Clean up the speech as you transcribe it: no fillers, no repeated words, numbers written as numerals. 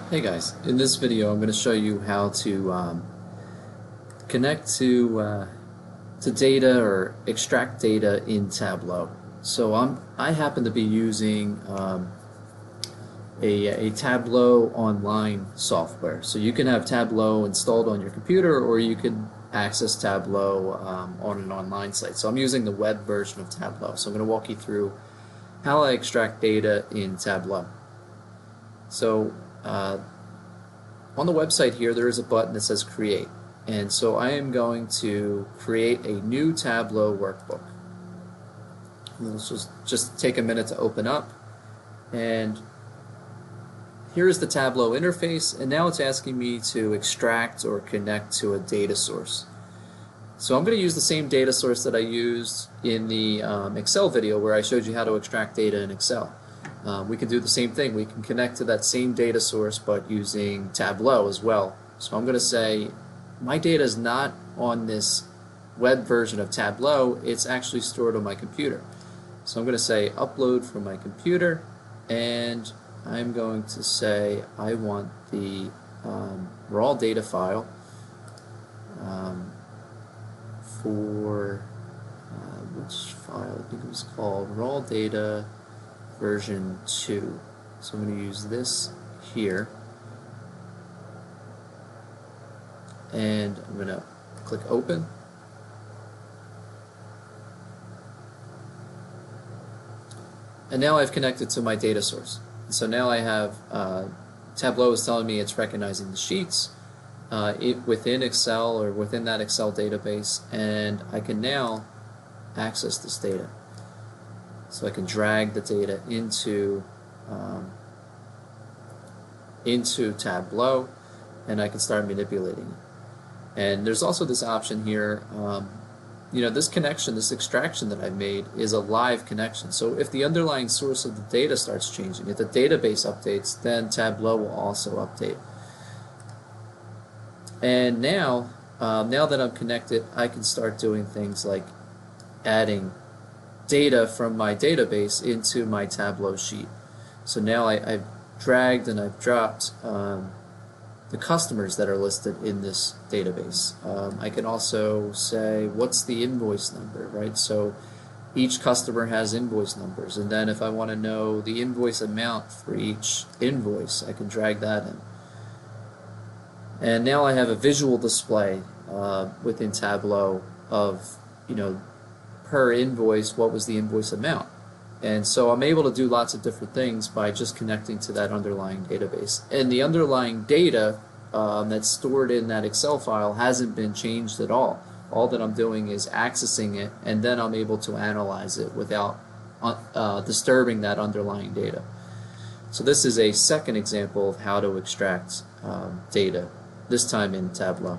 Hey guys, in this video I'm going to show you how to connect to data or extract data in Tableau. So I happen to be using a Tableau online software. So you can have Tableau installed on your computer, or you can access Tableau on an online site. So I'm using the web version of Tableau. So I'm going to walk you through how I extract data in Tableau. So on the website here, there is a button that says Create, and so I am going to create a new Tableau workbook. Let's just take a minute to open up, and here is the Tableau interface, and now it's asking me to extract or connect to a data source. So I'm going to use the same data source that I used in the Excel video where I showed you how to extract data in Excel. We can do the same thing. We can connect to that same data source but using Tableau as well. So I'm going to say my data is not on this web version of Tableau, it's actually stored on my computer. So I'm going to say upload from my computer, and I'm going to say I want the raw data file for which file? I think it was called raw data version 2. So I'm going to use this here, and I'm going to click open. And now I've connected to my data source. So now I have Tableau is telling me it's recognizing the sheets within Excel or within that Excel database, and I can now access this data. So I can drag the data into Tableau, and I can start manipulating it. And there's also this option here. This connection, this extraction that I made, is a live connection. So if the underlying source of the data starts changing, if the database updates, then Tableau will also update. And now that I'm connected, I can start doing things like adding data from my database into my Tableau sheet. So now I've dragged and I've dropped the customers that are listed in this database. I can also say what's the invoice number, right? So each customer has invoice numbers, and then if I want to know the invoice amount for each invoice, I can drag that in. And now I have a visual display within Tableau of, per invoice, what was the invoice amount. And so I'm able to do lots of different things by just connecting to that underlying database. And the underlying data that's stored in that Excel file hasn't been changed at all. All that I'm doing is accessing it, and then I'm able to analyze it without disturbing that underlying data. So this is a second example of how to extract data, this time in Tableau.